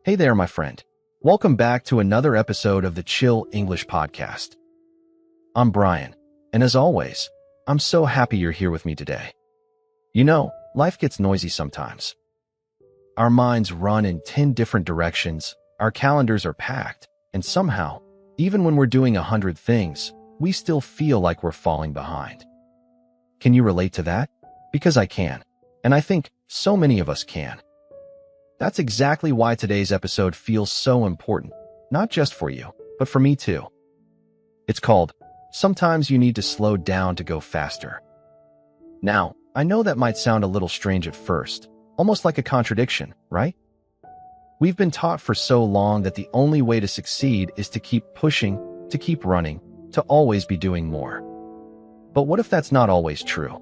Hey there, my friend. Welcome back to another episode of the Chill English Podcast. I'm Brian, and as always, I'm so happy you're here with me today. You know, life gets noisy sometimes. Our minds run in 10 different directions, our calendars are packed, and somehow, even when we're doing 100 things, we still feel like we're falling behind. Can you relate to that? Because I can, and I think so many of us can. That's exactly why today's episode feels so important, not just for you, but for me too. It's called, Sometimes You Need to Slow Down to Go Faster. Now, I know that might sound a little strange at first, almost like a contradiction, right? We've been taught for so long that the only way to succeed is to keep pushing, to keep running, to always be doing more. But what if that's not always true?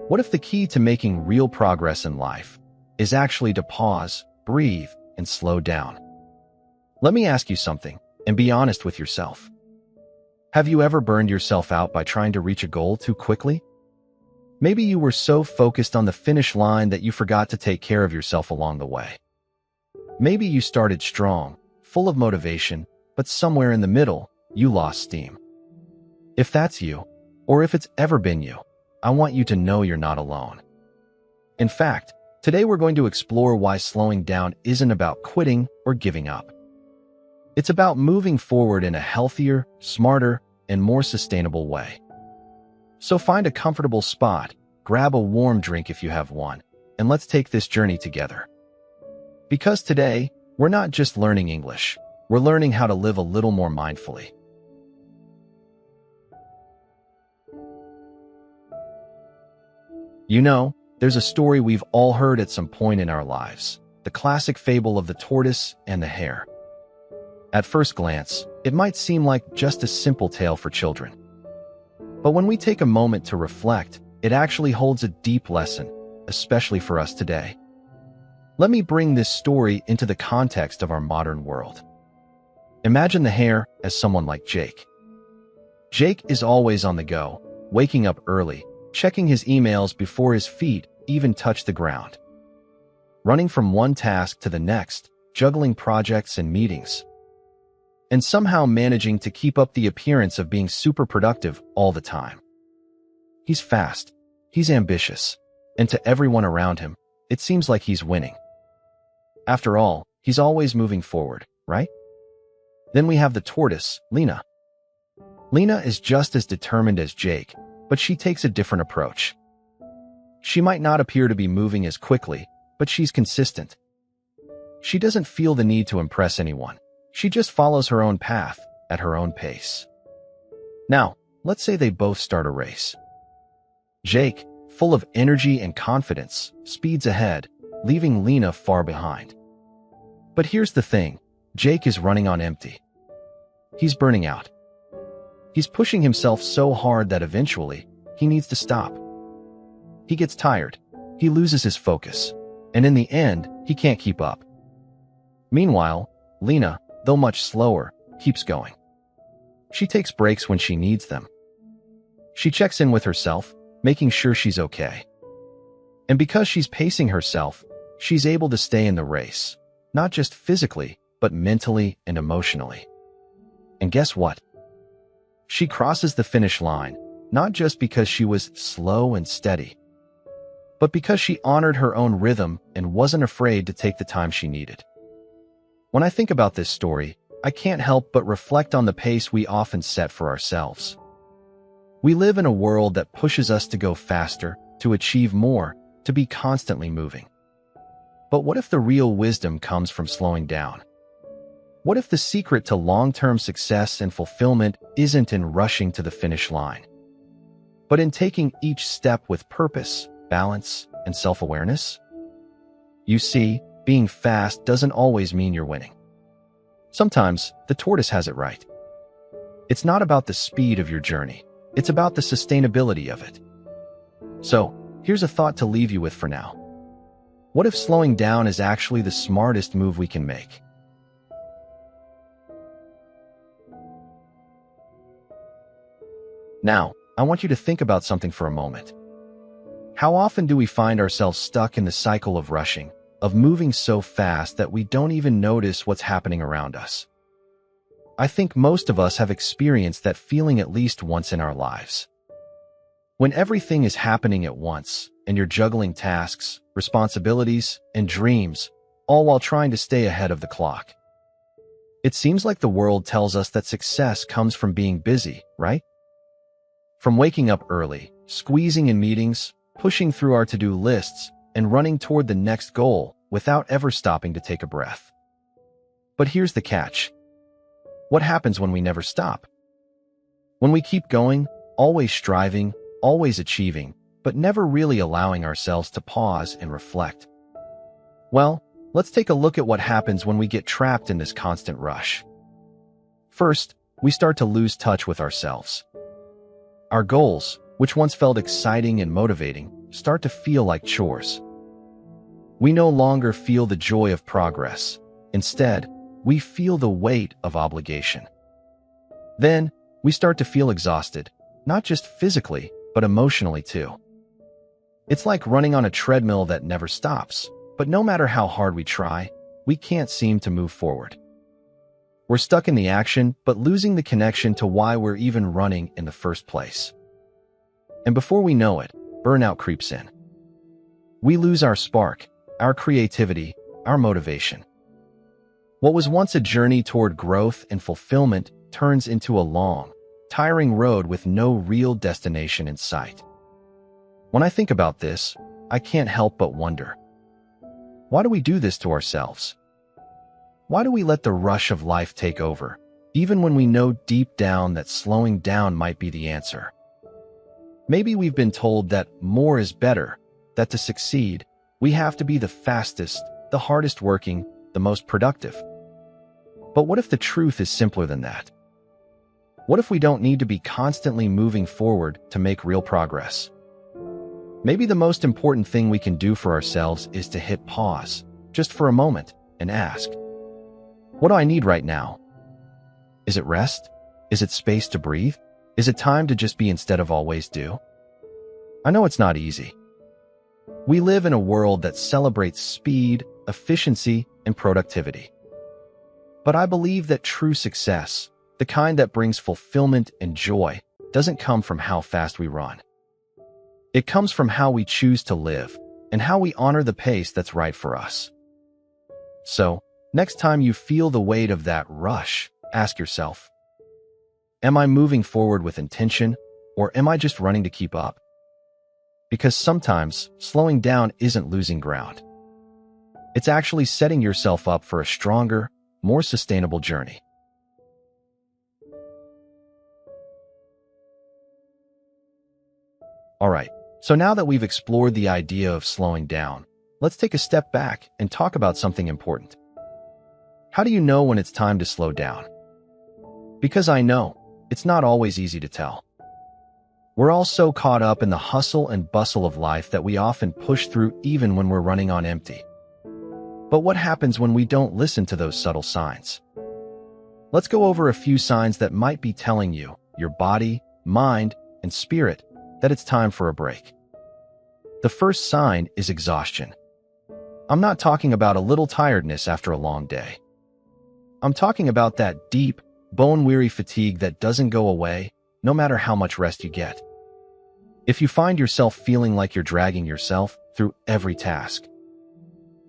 What if the key to making real progress in life is actually to pause, breathe, and slow down? Let me ask you something, and be honest with yourself. Have you ever burned yourself out by trying to reach a goal too quickly? Maybe you were so focused on the finish line that you forgot to take care of yourself along the way. Maybe you started strong, full of motivation, but somewhere in the middle, you lost steam. If that's you, or if it's ever been you, I want you to know you're not alone. In fact, today we're going to explore why slowing down isn't about quitting or giving up. It's about moving forward in a healthier, smarter, and more sustainable way. So find a comfortable spot, grab a warm drink if you have one, and let's take this journey together. Because today, we're not just learning English, we're learning how to live a little more mindfully. You know, there's a story we've all heard at some point in our lives, the classic fable of the tortoise and the hare. At first glance, it might seem like just a simple tale for children. But when we take a moment to reflect, it actually holds a deep lesson, especially for us today. Let me bring this story into the context of our modern world. Imagine the hare as someone like Jake. Jake is always on the go, waking up early, checking his emails before his feet even touch the ground. Running from one task to the next, juggling projects and meetings, and somehow managing to keep up the appearance of being super productive all the time. He's fast, he's ambitious, and to everyone around him, it seems like he's winning. After all, he's always moving forward, right? Then we have the tortoise, Lena. Lena is just as determined as Jake, but she takes a different approach. She might not appear to be moving as quickly, but she's consistent. She doesn't feel the need to impress anyone. She just follows her own path, at her own pace. Now, let's say they both start a race. Jake, full of energy and confidence, speeds ahead, leaving Lena far behind. But here's the thing, Jake is running on empty. He's burning out. He's pushing himself so hard that eventually, he needs to stop. He gets tired, he loses his focus, and in the end, he can't keep up. Meanwhile, Lena, though much slower, keeps going. She takes breaks when she needs them. She checks in with herself, making sure she's okay. And because she's pacing herself, she's able to stay in the race, not just physically, but mentally and emotionally. And guess what? She crosses the finish line, not just because she was slow and steady, but because she honored her own rhythm and wasn't afraid to take the time she needed. When I think about this story, I can't help but reflect on the pace we often set for ourselves. We live in a world that pushes us to go faster, to achieve more, to be constantly moving. But what if the real wisdom comes from slowing down? What if the secret to long-term success and fulfillment isn't in rushing to the finish line, but in taking each step with purpose, balance, and self-awareness? You see, being fast doesn't always mean you're winning. Sometimes, the tortoise has it right. It's not about the speed of your journey. It's about the sustainability of it. So, here's a thought to leave you with for now. What if slowing down is actually the smartest move we can make? Now, I want you to think about something for a moment. How often do we find ourselves stuck in the cycle of rushing, of moving so fast that we don't even notice what's happening around us. I think most of us have experienced that feeling at least once in our lives. When everything is happening at once, and you're juggling tasks, responsibilities, and dreams, all while trying to stay ahead of the clock. It seems like the world tells us that success comes from being busy, right? From waking up early, squeezing in meetings, pushing through our to-do lists, and running toward the next goal without ever stopping to take a breath. But here's the catch. What happens when we never stop? When we keep going, always striving, always achieving, but never really allowing ourselves to pause and reflect. Well, let's take a look at what happens when we get trapped in this constant rush. First, we start to lose touch with ourselves. Our goals, which once felt exciting and motivating, start to feel like chores. We no longer feel the joy of progress. Instead, we feel the weight of obligation. Then, we start to feel exhausted, not just physically, but emotionally too. It's like running on a treadmill that never stops, but no matter how hard we try, we can't seem to move forward. We're stuck in the action, but losing the connection to why we're even running in the first place. And before we know it, burnout creeps in. We lose our spark, our creativity, our motivation. What was once a journey toward growth and fulfillment turns into a long, tiring road with no real destination in sight. When I think about this, I can't help but wonder. Why do we do this to ourselves? Why do we let the rush of life take over, even when we know deep down that slowing down might be the answer? Maybe we've been told that more is better, that to succeed, we have to be the fastest, the hardest working, the most productive. But what if the truth is simpler than that? What if we don't need to be constantly moving forward to make real progress? Maybe the most important thing we can do for ourselves is to hit pause, just for a moment, and ask, what do I need right now? Is it rest? Is it space to breathe? Is it time to just be instead of always do? I know it's not easy. We live in a world that celebrates speed, efficiency, and productivity. But I believe that true success, the kind that brings fulfillment and joy, doesn't come from how fast we run. It comes from how we choose to live and how we honor the pace that's right for us. So, next time you feel the weight of that rush, ask yourself, am I moving forward with intention, or am I just running to keep up? Because sometimes, slowing down isn't losing ground. It's actually setting yourself up for a stronger, more sustainable journey. Alright, so now that we've explored the idea of slowing down, let's take a step back and talk about something important. How do you know when it's time to slow down? Because I know, it's not always easy to tell. We're all so caught up in the hustle and bustle of life that we often push through even when we're running on empty. But what happens when we don't listen to those subtle signs? Let's go over a few signs that might be telling you, your body, mind, and spirit, that it's time for a break. The first sign is exhaustion. I'm not talking about a little tiredness after a long day. I'm talking about that deep, bone-weary fatigue that doesn't go away, no matter how much rest you get. If you find yourself feeling like you're dragging yourself through every task,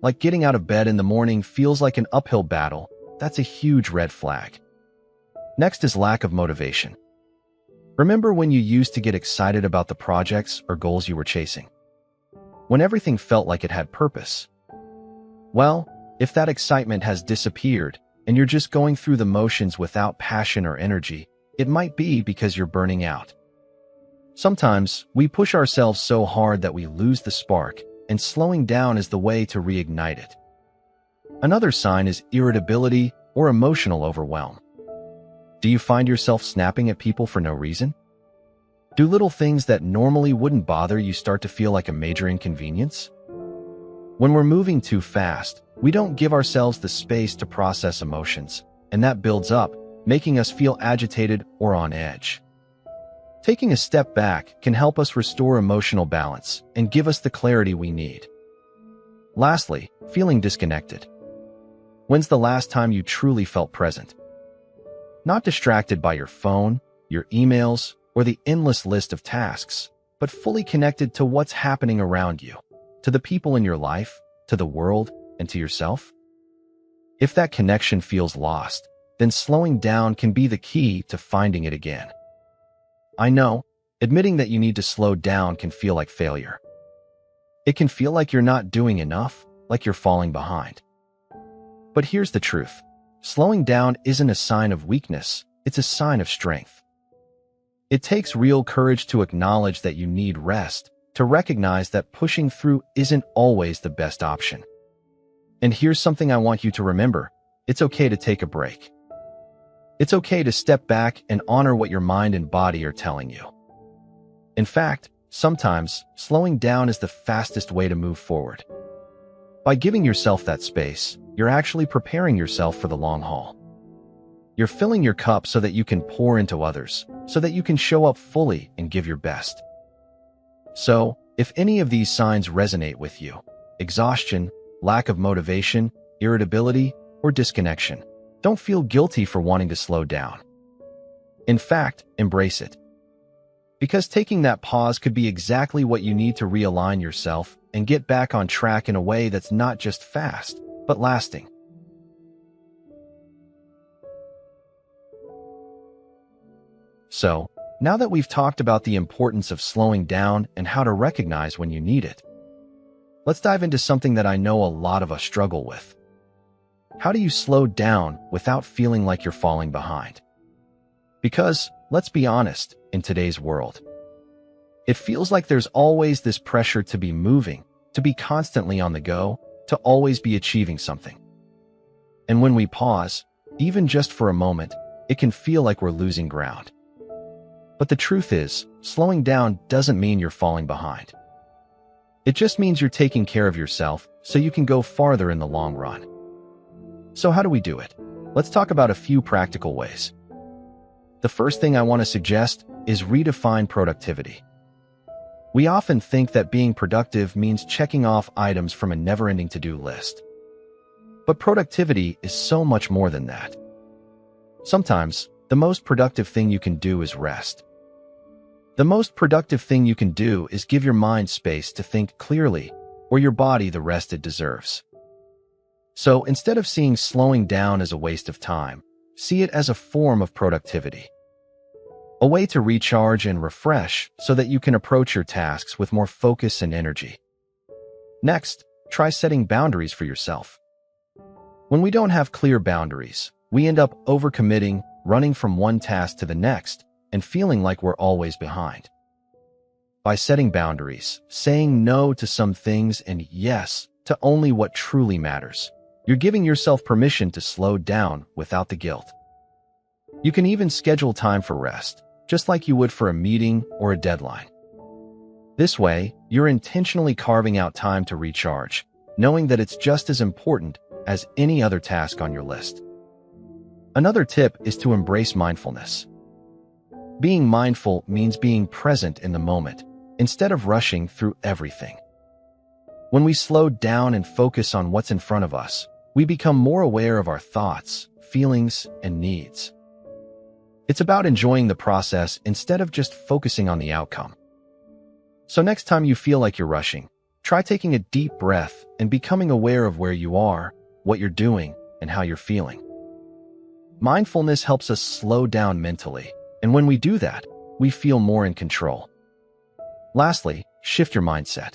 like getting out of bed in the morning feels like an uphill battle, that's a huge red flag. Next is lack of motivation. Remember when you used to get excited about the projects or goals you were chasing? When everything felt like it had purpose? Well, if that excitement has disappeared and you're just going through the motions without passion or energy, it might be because you're burning out. Sometimes, we push ourselves so hard that we lose the spark, and slowing down is the way to reignite it. Another sign is irritability or emotional overwhelm. Do you find yourself snapping at people for no reason? Do little things that normally wouldn't bother you start to feel like a major inconvenience? When we're moving too fast, we don't give ourselves the space to process emotions, and that builds up, making us feel agitated or on edge. Taking a step back can help us restore emotional balance and give us the clarity we need. Lastly, feeling disconnected. When's the last time you truly felt present? Not distracted by your phone, your emails, or the endless list of tasks, but fully connected to what's happening around you, to the people in your life, to the world, and to yourself? If that connection feels lost, then slowing down can be the key to finding it again. I know, admitting that you need to slow down can feel like failure. It can feel like you're not doing enough, like you're falling behind. But here's the truth. Slowing down isn't a sign of weakness, it's a sign of strength. It takes real courage to acknowledge that you need rest, to recognize that pushing through isn't always the best option. And here's something I want you to remember. It's okay to take a break. It's okay to step back and honor what your mind and body are telling you. In fact, sometimes slowing down is the fastest way to move forward. By giving yourself that space, you're actually preparing yourself for the long haul. You're filling your cup so that you can pour into others, so that you can show up fully and give your best. So, if any of these signs resonate with you, exhaustion, lack of motivation, irritability, or disconnection, don't feel guilty for wanting to slow down. In fact, embrace it. Because taking that pause could be exactly what you need to realign yourself and get back on track in a way that's not just fast, but lasting. So, now that we've talked about the importance of slowing down and how to recognize when you need it, let's dive into something that I know a lot of us struggle with. How do you slow down without feeling like you're falling behind? Because, let's be honest, in today's world, it feels like there's always this pressure to be moving, to be constantly on the go, to always be achieving something. And when we pause, even just for a moment, it can feel like we're losing ground. But the truth is, slowing down doesn't mean you're falling behind. It just means you're taking care of yourself so you can go farther in the long run. So how do we do it? Let's talk about a few practical ways. The first thing I want to suggest is redefine productivity. We often think that being productive means checking off items from a never-ending to-do list. But productivity is so much more than that. Sometimes, the most productive thing you can do is rest. The most productive thing you can do is give your mind space to think clearly, or your body the rest it deserves. So instead of seeing slowing down as a waste of time, see it as a form of productivity. A way to recharge and refresh so that you can approach your tasks with more focus and energy. Next, try setting boundaries for yourself. When we don't have clear boundaries, we end up overcommitting, running from one task to the next, and feeling like we're always behind. By setting boundaries, saying no to some things and yes to only what truly matters, you're giving yourself permission to slow down without the guilt. You can even schedule time for rest, just like you would for a meeting or a deadline. This way, you're intentionally carving out time to recharge, knowing that it's just as important as any other task on your list. Another tip is to embrace mindfulness. Being mindful means being present in the moment, instead of rushing through everything. When we slow down and focus on what's in front of us, we become more aware of our thoughts, feelings, and needs. It's about enjoying the process instead of just focusing on the outcome. So next time you feel like you're rushing, try taking a deep breath and becoming aware of where you are, what you're doing, and how you're feeling. Mindfulness helps us slow down mentally, and when we do that, we feel more in control. Lastly, shift your mindset.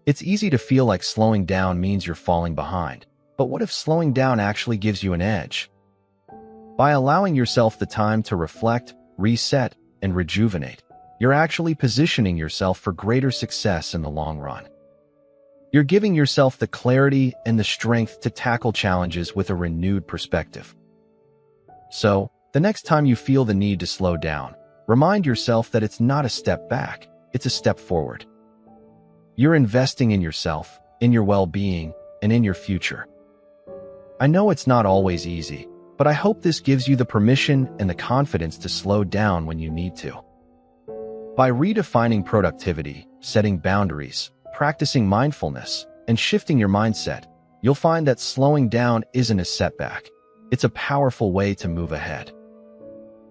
It's easy to feel like slowing down means you're falling behind, but what if slowing down actually gives you an edge? By allowing yourself the time to reflect, reset, and rejuvenate, you're actually positioning yourself for greater success in the long run. You're giving yourself the clarity and the strength to tackle challenges with a renewed perspective. So, the next time you feel the need to slow down, remind yourself that it's not a step back, it's a step forward. You're investing in yourself, in your well-being, and in your future. I know it's not always easy, but I hope this gives you the permission and the confidence to slow down when you need to. By redefining productivity, setting boundaries, practicing mindfulness, and shifting your mindset, you'll find that slowing down isn't a setback. It's a powerful way to move ahead.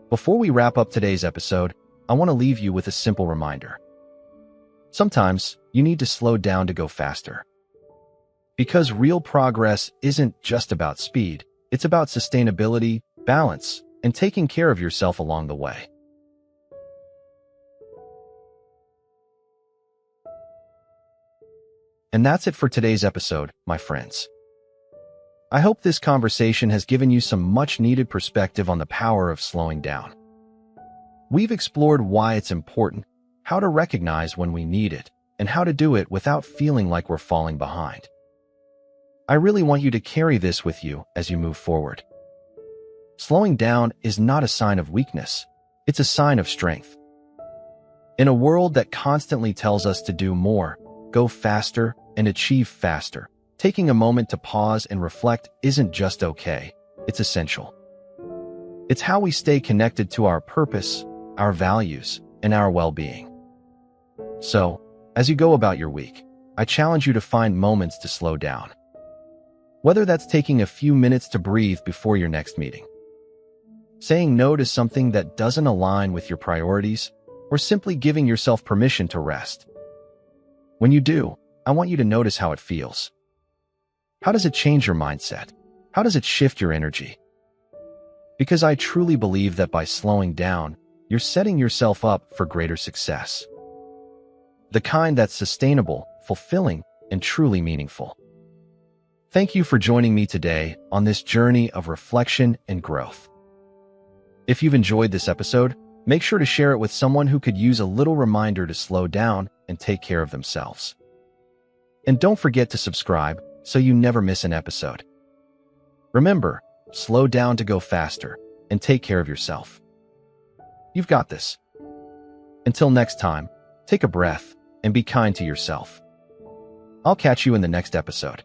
Before we wrap up today's episode, I want to leave you with a simple reminder. Sometimes you need to slow down to go faster. Because real progress isn't just about speed, it's about sustainability, balance, and taking care of yourself along the way. And that's it for today's episode, my friends. I hope this conversation has given you some much-needed perspective on the power of slowing down. We've explored why it's important, how to recognize when we need it, and how to do it without feeling like we're falling behind. I really want you to carry this with you as you move forward. Slowing down is not a sign of weakness, it's a sign of strength. In a world that constantly tells us to do more, go faster, and achieve faster, taking a moment to pause and reflect isn't just okay, it's essential. It's how we stay connected to our purpose, our values, and our well-being. So, as you go about your week, I challenge you to find moments to slow down. Whether that's taking a few minutes to breathe before your next meeting, saying no to something that doesn't align with your priorities, or simply giving yourself permission to rest. When you do, I want you to notice how it feels. How does it change your mindset? How does it shift your energy? Because I truly believe that by slowing down, you're setting yourself up for greater success. The kind that's sustainable, fulfilling, and truly meaningful. Thank you for joining me today on this journey of reflection and growth. If you've enjoyed this episode, make sure to share it with someone who could use a little reminder to slow down and take care of themselves. And don't forget to subscribe so you never miss an episode. Remember, slow down to go faster and take care of yourself. You've got this. Until next time, take a breath and be kind to yourself. I'll catch you in the next episode.